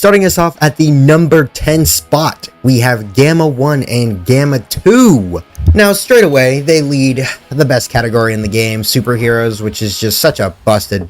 Starting us off at the number 10 spot, we have Gamma 1 and Gamma 2. Now, straight away, they lead the best category in the game, superheroes, which is just such a busted,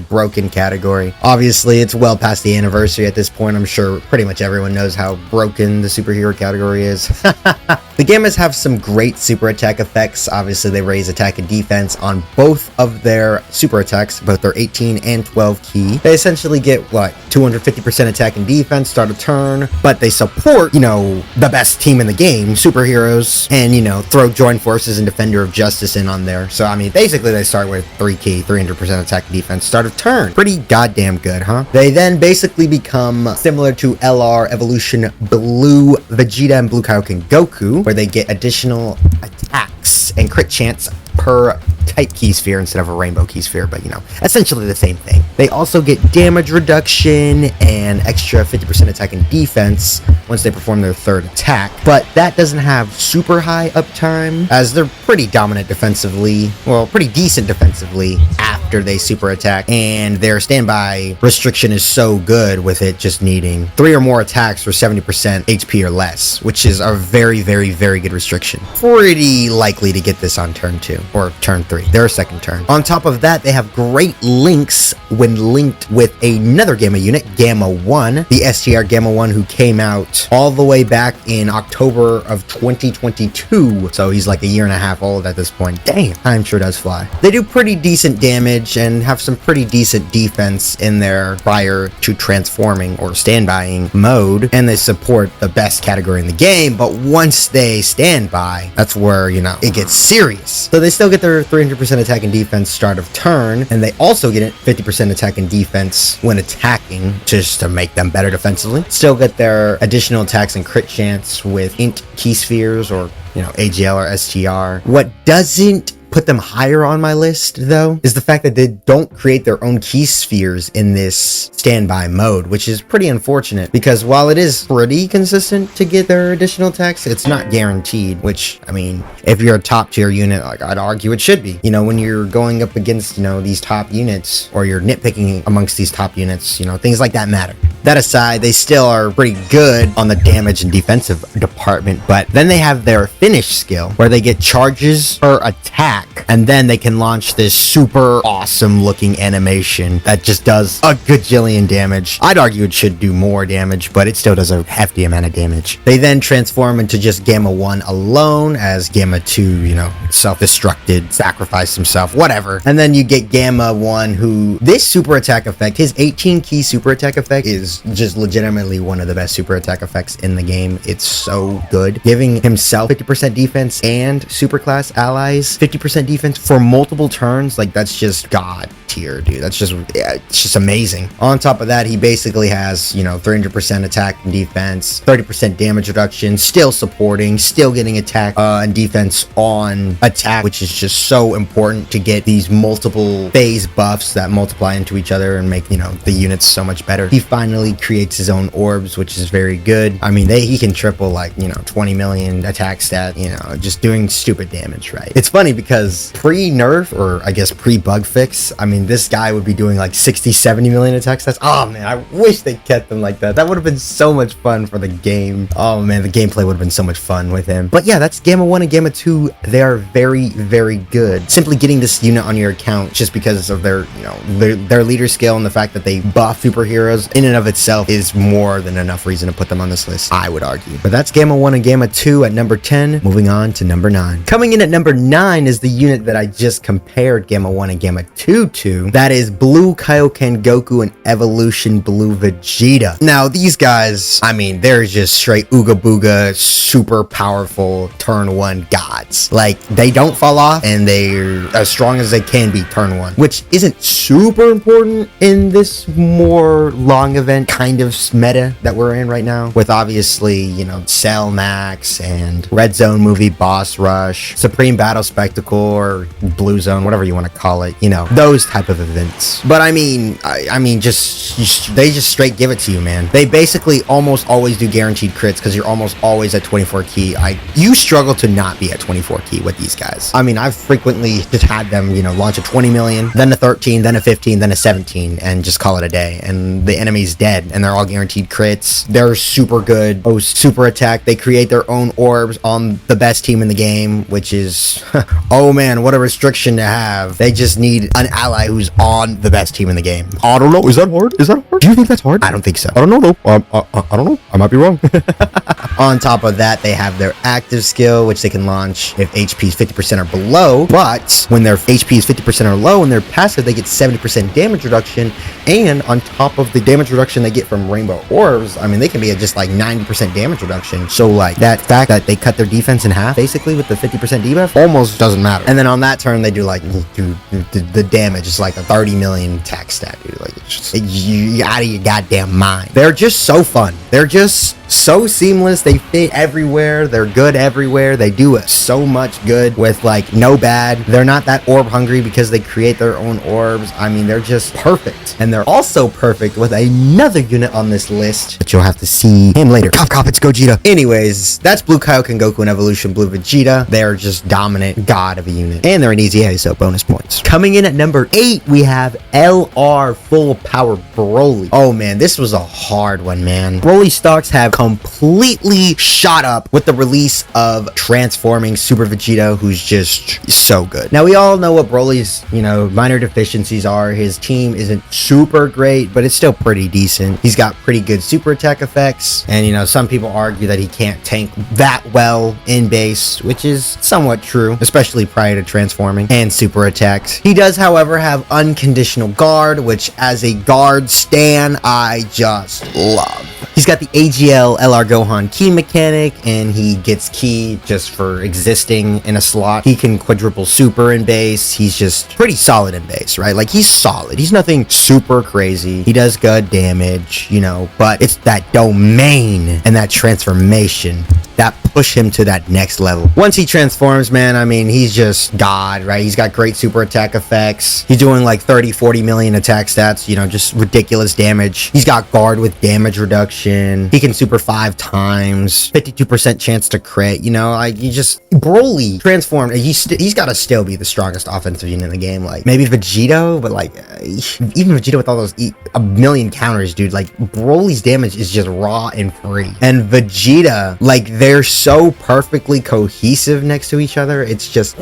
broken category. Obviously, it's well past the anniversary at this point. I'm sure pretty much everyone knows how broken the superhero category is. The Gammas have some great super attack effects. Obviously, they raise attack and defense on both of their super attacks, both their 18 and 12 key. They essentially get, 250% attack and defense, start a turn, but they support, the best team in the game, superheroes, and, throw Joint Forces and Defender of Justice in on there. So, basically they start with 3 key, 300% attack and defense, start a turn. Pretty goddamn good, huh? They then basically become similar to LR Evolution Blue Vegeta and Blue Kaioken Goku, where they get additional attacks and crit chance per type key sphere instead of a rainbow key sphere, but essentially the same thing. They also get damage reduction and extra 50% attack and defense once they perform their third attack, but that doesn't have super high uptime as they're pretty dominant defensively, pretty decent defensively after they super attack, and their standby restriction is so good with it just needing 3 or more attacks for 70% HP or less, which is a very, very, very good restriction. Pretty likely to get this on turn 2 or turn 3, their second turn. On top of that, they have great links when linked with another Gamma unit, Gamma 1, the STR Gamma 1, who came out all the way back in October of 2022, so he's like a year and a half old at this point. Damn, time sure does fly. They do pretty decent damage and have some pretty decent defense in their prior to transforming or standbying mode, and they support the best category in the game, but once they standby, that's where, it gets serious. So they still get their 300% attack and defense start of turn, and they also get 50% attack and defense when attacking, just to make them better defensively. Still get their additional attacks and crit chance with int key spheres or, AGL or STR. What doesn't put them higher on my list, though, is the fact that they don't create their own key spheres in this standby mode, which is pretty unfortunate, because while it is pretty consistent to get their additional attacks, it's not guaranteed, which, if you're a top tier unit, I'd argue it should be. When you're going up against, these top units, or you're nitpicking amongst these top units, things like that matter. That aside, they still are pretty good on the damage and defensive department, but then they have their finish skill, where they get charges per attack, and then they can launch this super awesome looking animation that just does a gajillion damage. I'd argue it should do more damage, but it still does a hefty amount of damage. They then transform into just Gamma 1 alone, as Gamma 2, self-destructed, sacrificed himself, whatever. And then you get Gamma 1, who, this super attack effect, his 18 key super attack effect is just legitimately one of the best super attack effects in the game. It's so good. Giving himself 50% defense and superclass allies 50% defense for multiple turns, that's just god tier, dude. That's just, it's just amazing. On top of that, he basically has, 300% attack and defense, 30% damage reduction, still supporting, still getting attack and defense on attack, which is just so important to get these multiple phase buffs that multiply into each other and make, the units so much better. He finally creates his own orbs, which is very good. He can triple 20 million attack stat, just doing stupid damage, right? It's funny because pre-nerf, or I guess pre-bug fix, this guy would be doing 60, 70 million attack stats. Oh man, I wish they kept them like that. That would have been so much fun for the game. Oh man, the gameplay would have been so much fun with him. But yeah, that's Gamma 1 and Gamma 2. They are very, very good. Simply getting this unit on your account just because of their, their leader skill and the fact that they buff superheroes in and of itself is more than enough reason to put them on this list, I would argue. But that's Gamma 1 and Gamma 2 at number 10. Moving on to number 9. Coming in at number 9 is the unit that I just compared Gamma 1 and Gamma 2 to. That is Blue Kaioken Goku and Evolution Blue Vegeta. Now, these guys, they're just straight ooga booga, super powerful turn 1 gods. They don't fall off, and they're as strong as they can be turn 1, which isn't super important in this more long event kind of meta that we're in right now, with obviously, Cell Max and Red Zone movie boss rush, Supreme Battle Spectacle, or Blue Zone, whatever you want to call it, those type type of events. But I mean, they just straight give it to you, man. They basically almost always do guaranteed crits because you're almost always at 24 key. You struggle to not be at 24 key with these guys. I mean, I've frequently just had them, you know, launch a 20 million, then a 13, then a 15, then a 17, and just call it a day. And the enemy's dead, and they're all guaranteed crits. They're super good. Oh, super attack. They create their own orbs on the best team in the game, which is, oh man, what a restriction to have. They just need an ally who's on the best team in the game. I don't know. Is that hard? Is that hard? Do you think that's hard? I don't think so. I don't know though. I don't know. I might be wrong. On top of that, they have their active skill, which they can launch if HP is 50% or below. But when their HP is 50% or low and they're passive, they get 70% damage reduction. And on top of the damage reduction they get from rainbow orbs, I mean, they can be at just like 90% damage reduction. So like that fact that they cut their defense in half basically with the 50% debuff almost doesn't matter. And then on that turn, they do like the damage is like a 30 million attack stat, dude. Like, it's just, you out of your goddamn mind. They're just so fun. They're just so seamless. They fit everywhere. They're good everywhere. They do so much good with like no bad. They're not that orb hungry because they create their own orbs. I mean, they're just perfect. And they're also perfect with another unit on this list, but you'll have to see him later. Cop, it's Gogeta. Anyways, that's Blue Kaioken Goku and Evolution Blue Vegeta. They're just dominant god of a unit. And they're an easy A, so bonus points. Coming in at number 8, we have LR Full Power Broly. Oh man, this was a hard one, man. Broly stocks have completely shot up with the release of transforming Super Vegeta, who's just so good. Now we all know what Broly's, you know, minor deficiencies are. His team isn't super great, but it's still pretty decent. He's got pretty good super attack effects, and you know, some people argue that he can't tank that well in base, which is somewhat true, especially prior to transforming and super attacks. He does, however, have unconditional guard, which as a guard stan, I just love. He's got the AGL LR Gohan key mechanic, and he gets key just for existing in a slot. He can quadruple super in base. He's just pretty solid in base, right? Like, he's solid. He's nothing super crazy. He does good damage, you know, but it's that domain and that transformation that push him to that next level. Once he transforms, man, I mean, he's just God, right? He's got great super attack effects. He's doing like 30-40 million attack stats, you know, just ridiculous damage. He's got guard with damage reduction. He can super 5 times, 52% chance to crit, you know, like, you just, Broly transformed, he's got to still be the strongest offensive unit in the game. Like, maybe Vegito, but like, even Vegito with all those a million counters, dude, like, Broly's damage is just raw and free. And Vegeta, like, they're so perfectly cohesive next to each other. It's just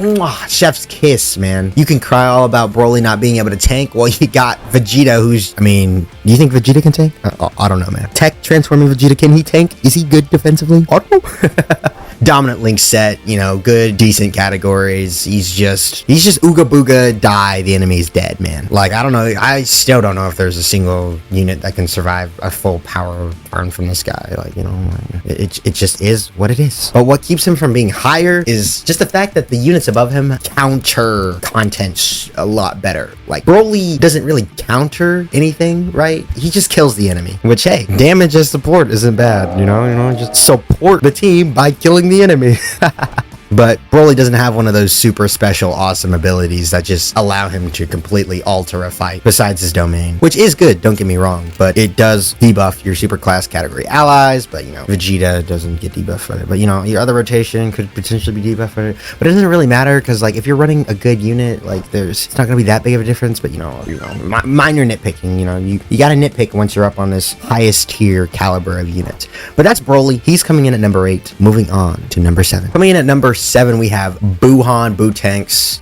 chef's kiss, man. You can cry all about Broly not being able to tank. Well, you got Vegeta, who's, I mean, do you think Vegeta can tank? I don't know, man. Tech transforming Vegeta, can he tank? Is he good defensively? I don't know. Dominant link set, you know, good, decent categories. He's just ooga booga die, the enemy's dead, man. Like, I don't know, I still don't know if there's a single unit that can survive a full power burn from this guy. Like, you know, it just is what it is. But what keeps him from being higher is just the fact that the units above him counter content a lot better. Like, Broly doesn't really counter anything, right? He just kills the enemy, which, hey, damage as support isn't bad, you know, just support the team by killing the enemy. But Broly doesn't have one of those super special awesome abilities that just allow him to completely alter a fight besides his domain, which is good, don't get me wrong, but it does debuff your super class category allies. But you know, Vegeta doesn't get debuffed for it, but you know, your other rotation could potentially be debuffed for it. But it doesn't really matter, because like, if you're running a good unit, like, it's not gonna be that big of a difference. But you know, minor nitpicking, you know, you gotta nitpick once you're up on this highest tier caliber of unit. But that's Broly. He's coming in at number 8. Moving on to number 7. Coming in at number 7, we have Buhan Bootanks.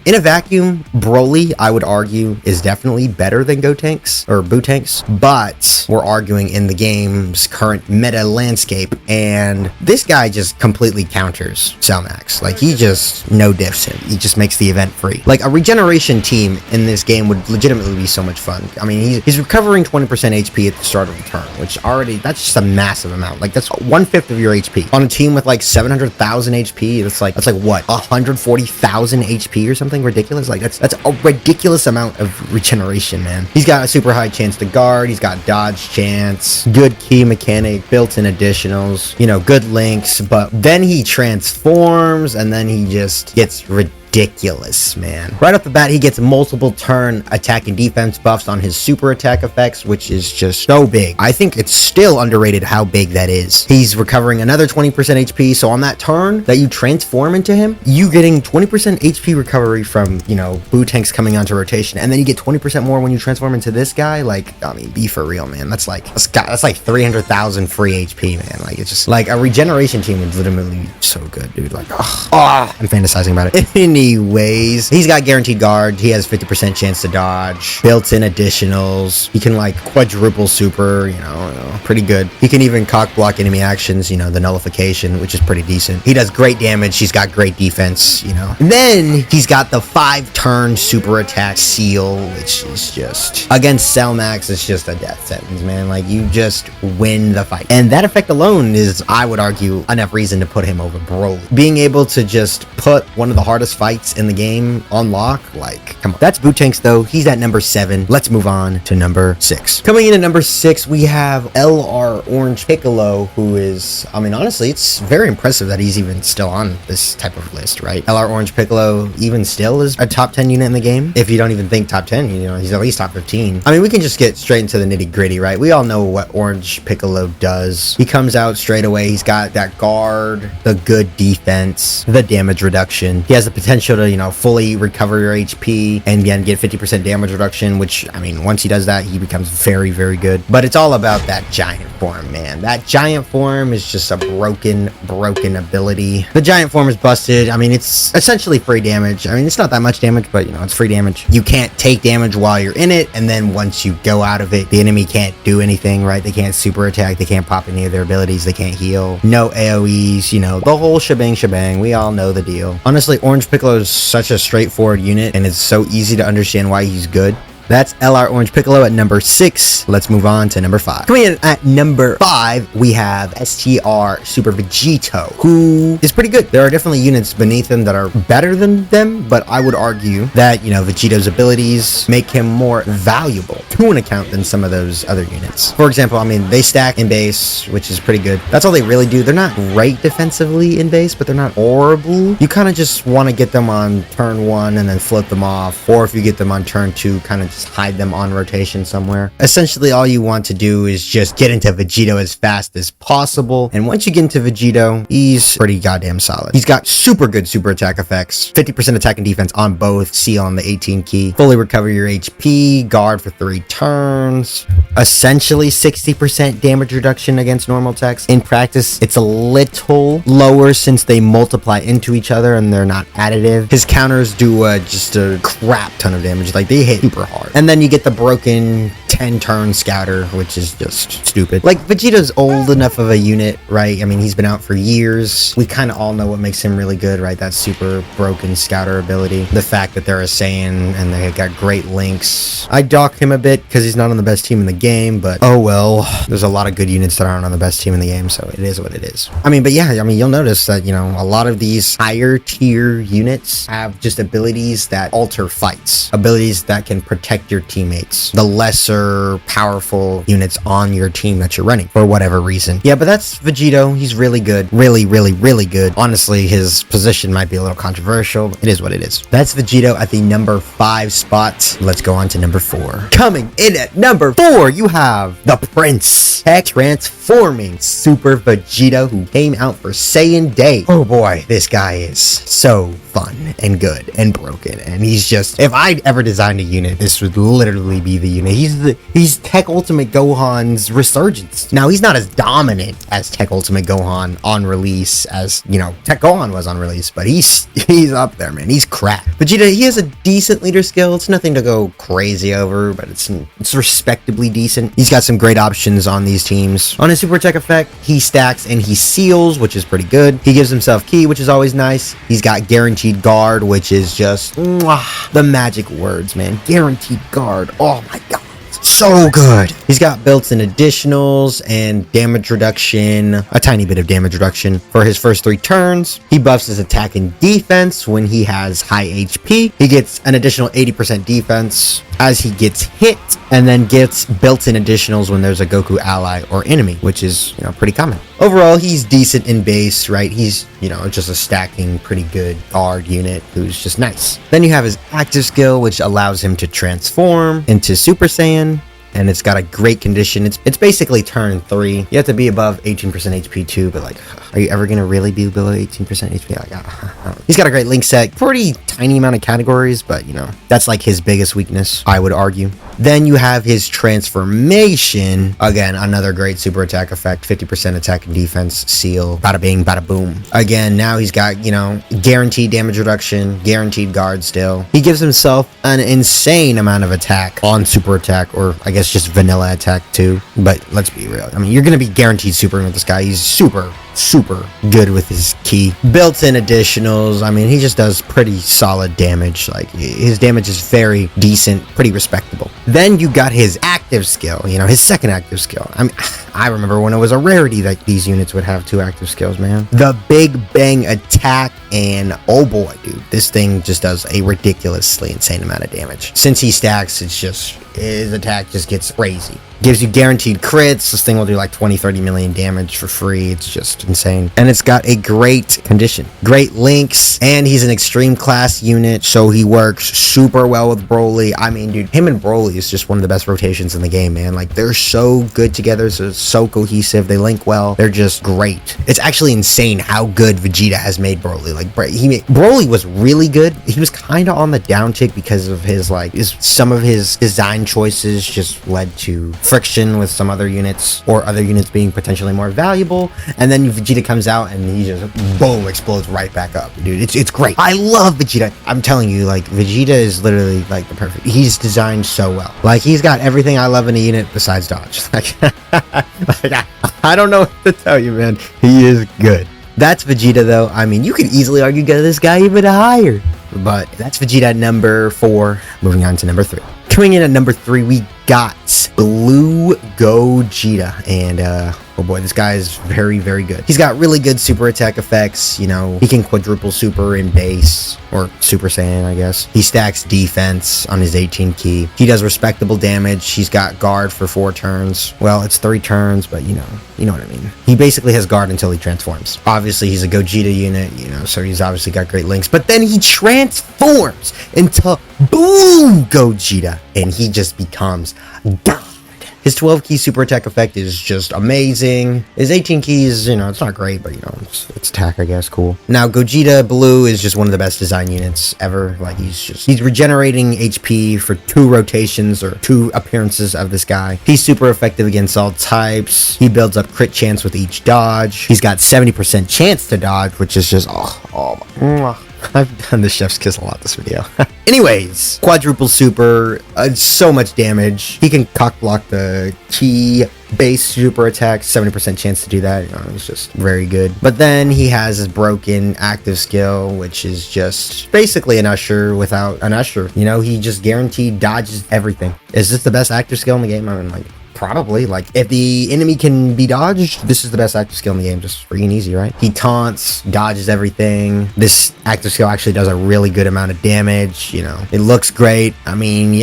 In a vacuum, Broly, I would argue, is definitely better than Gotenks or Bootanks, but we're arguing in the game's current meta landscape, and this guy just completely counters Cellmax. Like, he just no diffs him. He just makes the event free. Like, a regeneration team in this game would legitimately be so much fun. I mean, he's recovering 20% HP at the start of the turn, which already, that's just a massive amount. Like, that's 1/5 of your HP on a team with like 700,000 HP. That's like what, 140,000 HP or something ridiculous? Like, that's a ridiculous amount of regeneration, man. He's got a super high chance to guard. He's got dodge chance, good key mechanic, built-in additionals, you know, good links. But then he transforms, and then he just gets ridiculous ridiculous, man. Right off the bat, he gets multiple turn attack and defense buffs on his super attack effects, which is just so big. I think it's still underrated how big that is. He's recovering another 20% HP, so on that turn that you transform into him, you getting 20% HP recovery from, you know, blue tanks coming onto rotation, and then you get 20% more when you transform into this guy. Like, I mean, be for real, man. That's like 300,000 free HP, man. Like, it's just like a regeneration team would legitimately be so good, dude. Like, I'm fantasizing about it. Anyways, he's got guaranteed guard. He has 50% chance to dodge, built-in additionals. He can like quadruple super, you know, pretty good. He can even cock block enemy actions, you know, the nullification, which is pretty decent. He does great damage. He's got great defense, you know. And then he's got the 5-turn super attack seal, which is just, against Cellmax, it's just a death sentence, man. Like, you just win the fight. And that effect alone is, I would argue, enough reason to put him over Broly. Being able to just put one of the hardest fights in the game on lock, like, come on. That's Bootanks, though. He's at number 7. Let's move on to number 6. Coming in at number 6, we have LR Orange Piccolo, who is, I mean, honestly, it's very impressive that he's even still on this type of list, right? LR Orange Piccolo even still is a top 10 unit in the game. If you don't even think top 10, you know, he's at least top 15. I mean, we can just get straight into the nitty gritty, right? We all know what Orange Piccolo does. He comes out straight away. He's got that guard, the good defense, the damage reduction. He has the potential to, you know, fully recover your HP and again get 50% damage reduction, which, I mean, once he does that, he becomes very, very good. But it's all about that giant form, man. That giant form is just a broken ability. The giant form is busted. I mean, it's essentially free damage. I mean, it's not that much damage, but, you know, it's free damage. You can't take damage while you're in it, and then once you go out of it, the enemy can't do anything, right? They can't super attack. They can't pop any of their abilities. They can't heal. No AoEs, you know, the whole shebang. We all know the deal. Honestly, Orange Piccolo is such a straightforward unit, and it's so easy to understand why he's good. That's LR Orange Piccolo at number 6. Let's move on to number 5. Coming in at number 5, we have STR Super Vegito, who is pretty good. There are definitely units beneath him that are better than them, but I would argue that, you know, Vegito's abilities make him more valuable to an account than some of those other units. For example, I mean, they stack in base, which is pretty good. That's all they really do. They're not great defensively in base, but they're not horrible. You kind of just want to get them on turn 1 and then flip them off, or if you get them on turn 2, kind of just hide them on rotation somewhere. Essentially, all you want to do is just get into Vegito as fast as possible. And once you get into Vegito, he's pretty goddamn solid. He's got super good super attack effects, 50% attack and defense on both, seal on the 18 key, fully recover your HP, guard for 3 turns, essentially 60% damage reduction against normal attacks. In practice, it's a little lower since they multiply into each other and they're not additive. His counters do just a crap ton of damage. Like, they hit super hard. And then you get the broken 10-turn scouter, which is just stupid. Like, Vegito's old enough of a unit, right? I mean, he's been out for years. We kind of all know what makes him really good, right? That super broken scouter ability. The fact that they're a Saiyan and they got great links. I dock him a bit because he's not on the best team in the game, but oh well. There's a lot of good units that aren't on the best team in the game, so it is what it is. I mean, but yeah, I mean, you'll notice that, you know, a lot of these higher tier units have just abilities that alter fights. Abilities that can protect your teammates. The lesser powerful units on your team that you're running for whatever reason. Yeah, but that's Vegito. He's really good. Really good. Honestly, his position might be a little controversial, but it is what it is. That's Vegito at the number 5 spot. Let's go on to number 4. Coming in at number 4, you have the Prince, Tech Transforming Super Vegito, who came out for Saiyan Day. Oh boy, this guy is so fun and good and broken, and he's just, if I'd ever designed a unit, this would literally be the unit. He's Tech Ultimate Gohan's resurgence. Now, he's not as dominant as Tech Ultimate Gohan on release as, you know, Tech Gohan was on release, but he's up there, man. He's crap. Vegeta, he has a decent leader skill. It's nothing to go crazy over, but it's respectably decent. He's got some great options on these teams. On his super attack effect, he stacks and he seals, which is pretty good. He gives himself ki, which is always nice. He's got guaranteed guard, which is just the magic words, man. Guaranteed guard. Oh my god. So good. He's got built-in additionals and damage reduction, a tiny bit of damage reduction for his first 3 turns. He buffs his attack and defense when he has high HP. He gets an additional 80% defense. as he gets hit, and then gets built-in additionals when there's a Goku ally or enemy, which is, pretty common. Overall, he's decent in base, right? He's, just a stacking pretty good guard unit who's just nice. Then you have his active skill, which allows him to transform into Super Saiyan. And it's got a great condition. It's basically turn 3. You have to be above 18% HP too, but like, are you ever gonna really be below 18% HP? Like, he's got a great link set, pretty tiny amount of categories, but that's like his biggest weakness, I would argue. Then you have his transformation. Again, another great super attack effect, 50% attack and defense, seal, bada bing, bada boom. Again, now he's got, guaranteed damage reduction, guaranteed guard still. He gives himself an insane amount of attack on super attack, or I guess just vanilla attack too. But let's be real. I mean, you're going to be guaranteed super with this guy. He's super good with his ki. Built-in additionals. I mean, he just does pretty solid damage. Like, his damage is very decent, pretty respectable. Then you got his active skill, his second active skill. I mean, I remember when it was a rarity that these units would have 2 active skills, man. The Big Bang attack, and oh boy, dude, this thing just does a ridiculously insane amount of damage. Since he stacks, his attack just gets crazy. Gives you guaranteed crits. This thing will do like 20-30 million damage for free. It's just insane. And it's got a great condition, great links, and he's an extreme class unit, so he works super well with Broly. I mean, dude, him and Broly is just one of the best rotations in the game, man. Like, they're so good together, so cohesive. They link well. They're just great. It's actually insane how good Vegeta has made Broly. Like, Broly was really good. He was kind of on the downtick because of some of his design choices just led to friction with some other units, or other units being potentially more valuable, and then Vegeta comes out and he just boom, explodes right back up, dude. It's great. I love Vegeta. I'm telling you, like, Vegeta is literally like the perfect. He's designed so well. Like, he's got everything I love in a unit besides dodge. Like, I don't know what to tell you, man. He is good. That's Vegeta, though. I mean, you could easily argue get this guy even higher, but that's Vegeta at number 4. Moving on to number 3. Coming in at number 3, we got Blue Gogeta, and oh boy, this guy is very good. He's got really good super attack effects. He can quadruple super in base, or Super Saiyan, I guess. He stacks defense on his 18 ki. He does respectable damage. He's got guard for 4 turns. Well, it's 3 turns, but you know what I mean. He basically has guard until he transforms. Obviously, he's a Gogeta unit, so he's obviously got great links, but then he transforms into Blue Gogeta, and he just becomes God. His 12 key super attack effect is just amazing. His 18 keys, it's not great, but it's attack, I guess. Cool. Now, Gogeta Blue is just one of the best design units ever. Like, he's regenerating HP for 2 rotations or 2 appearances of this guy. He's super effective against all types. He builds up crit chance with each dodge. He's got 70% chance to dodge, which is just I've done the chef's kiss a lot this video. Anyways, quadruple super, so much damage. He can cock block the key base super attack, 70% chance to do that. It's just very good. But then he has his broken active skill, which is just basically an usher without an usher. He just guaranteed dodges everything. Is this the best active skill in the game? I mean, like, probably. Like, if the enemy can be dodged, this is the best active skill in the game. Just free and easy, right? He taunts, dodges everything. This active skill actually does a really good amount of damage. It looks great. I mean,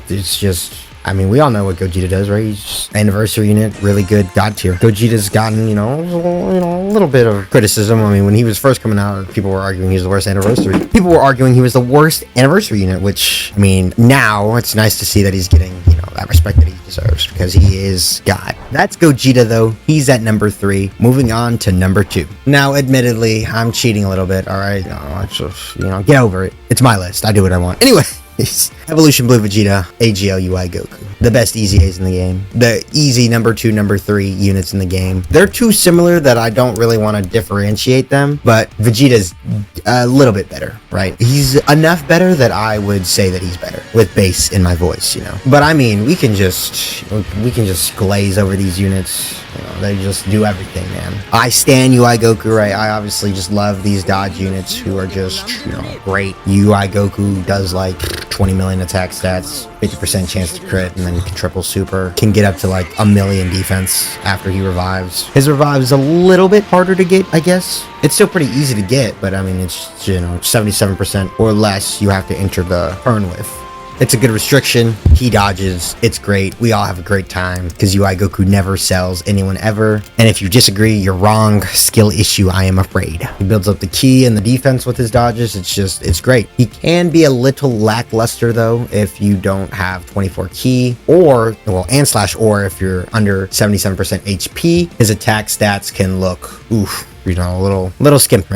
it's just... we all know what Gogeta does, right? He's just anniversary unit, really good god tier. Gogeta's gotten, a little bit of criticism. When he was first coming out, people were arguing he was the worst anniversary. People were arguing he was the worst anniversary unit, which, now it's nice to see that he's getting, that respect that he deserves, because he is God. That's Gogeta, though. He's at number 3. Moving on to number 2. Now, admittedly, I'm cheating a little bit, all right? Get over it. It's my list. I do what I want. Anyway. Evolution Blue Vegeta, AGL UI Goku. The best easy A's in the game. The easy number 2, number 3 units in the game. They're too similar that I don't really want to differentiate them, but Vegeta's a little bit better, right? He's enough better that I would say that he's better with bass in my voice, But we can just glaze over these units. They just do everything, man. I stan UI Goku, right? I obviously just love these dodge units who are just, great. UI Goku does like 20 million attack stats, 50% chance to crit, and then can triple super. Can get up to like 1 million defense after he revives. His revive is a little bit harder to get, I guess. It's still pretty easy to get, but it's 77% or less you have to enter the turn with. It's a good restriction. He dodges. It's great. We all have a great time because UI Goku never sells anyone ever. And if you disagree, you're wrong. Skill issue, I am afraid. He builds up the ki and the defense with his dodges. It's great. He can be a little lackluster though if you don't have 24 ki or or if you're under 77% HP. His attack stats can look, a little skimp.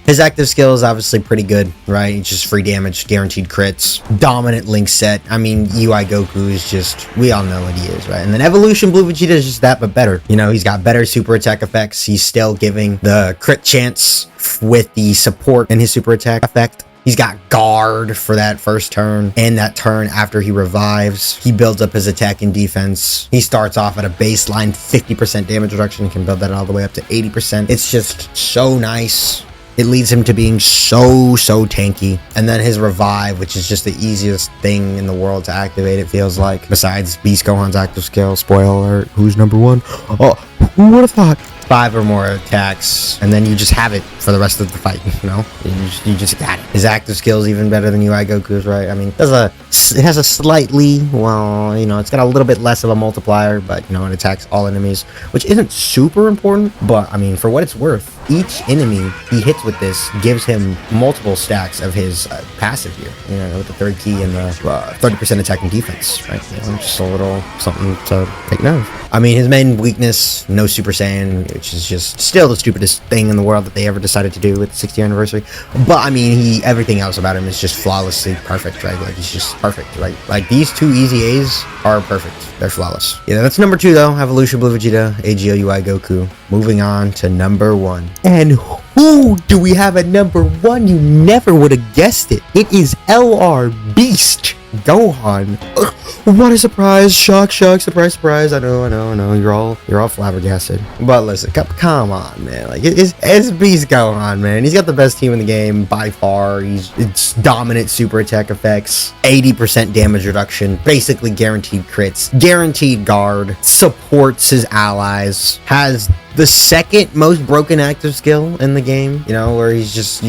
His active skill is obviously pretty good, right? It's just free damage, guaranteed crits, dominant link set. I mean, UI Goku is just, we all know what he is, right? And then Evolution Blue Vegeta is just that, but better. He's got better super attack effects. He's still giving the crit chance with the support in his super attack effect. He's got guard for that first turn and that turn after he revives. He builds up his attack and defense. He starts off at a baseline 50% damage reduction. He can build that all the way up to 80%. It's just so nice. It leads him to being so tanky. And then his revive, which is just the easiest thing in the world to activate, it feels like. Besides Beast Gohan's active skill. Spoiler alert, who's number one? Oh, who would have thought? 5 or more attacks, and then you just have it for the rest of the fight, You just got it. His active skill is even better than UI Goku's, right? I mean, it has a slightly, it's got a little bit less of a multiplier, but, it attacks all enemies, which isn't super important, but, I mean, for what it's worth, each enemy he hits with this gives him multiple stacks of his passive here, with the third ki and the 30% attack and defense, right? Just a little something to take note of. I mean, his main weakness, no Super Saiyan, which is just still the stupidest thing in the world that they ever decided to do with the 60th anniversary. But I mean, everything else about him is just flawlessly perfect, right? Like, he's just perfect, right? Like, these two easy A's are perfect. They're flawless. Yeah, that's number 2 though. Evolution Blue Vegeta, AGO UI Goku. Moving on to number 1. And who do we have at number 1? You never would have guessed it. It is LR Beast Gohan. Ugh, what a surprise! Shock, surprise! I know. You're all flabbergasted. But listen, come on, man. Like, it's Beast Gohan, man. He's got the best team in the game by far. It's dominant super attack effects, 80% damage reduction, basically guaranteed crits, guaranteed guard, supports his allies, has the second most broken active skill in the game, where he's just,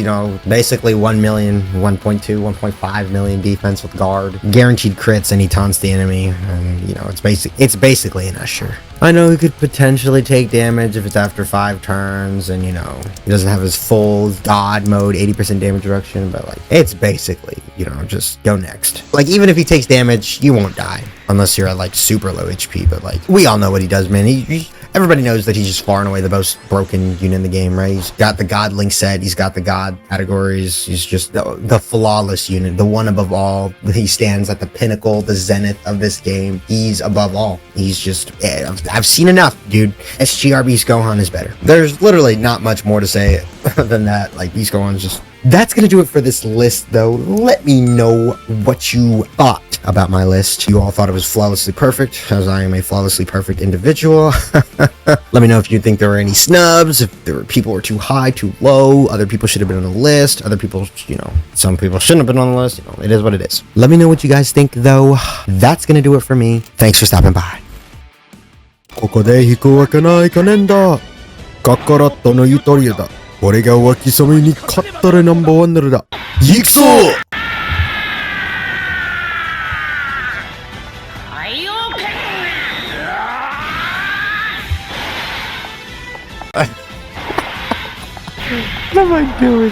basically 1 million, 1.2, 1.5 million defense with guard, guaranteed crits, and he taunts the enemy, and, it's basically an Usher. I know he could potentially take damage if it's after 5 turns, and, he doesn't have his full God mode, 80% damage reduction, but, like, it's basically, just go next. Like, even if he takes damage, you won't die, unless you're at, like, super low HP, but, like, we all know what he does, man. Everybody knows that he's just far and away the most broken unit in the game, right? He's got the God link set. He's got the God categories. He's just the flawless unit, the one above all. He stands at the pinnacle, the zenith of this game. He's above all. He's just, I've seen enough, dude. SGR Beast Gohan is better. There's literally not much more to say than that. Like, Beast Gohan's just... That's gonna do it for this list, though. Let me know what you thought about my list. You all thought it was flawlessly perfect, as I am a flawlessly perfect individual. Let me know if you think there were any snubs, if people were too high, too low, other people should have been on the list, other people, some people shouldn't have been on the list. It is what it is. Let me know what you guys think, though. That's gonna do it for me. Thanks for stopping by. ここで引くわけないカレンダー。カカラットのゆとりだ。俺が脇染めに勝ったらナンバーワンなるだ。行くぞ！What am I doing?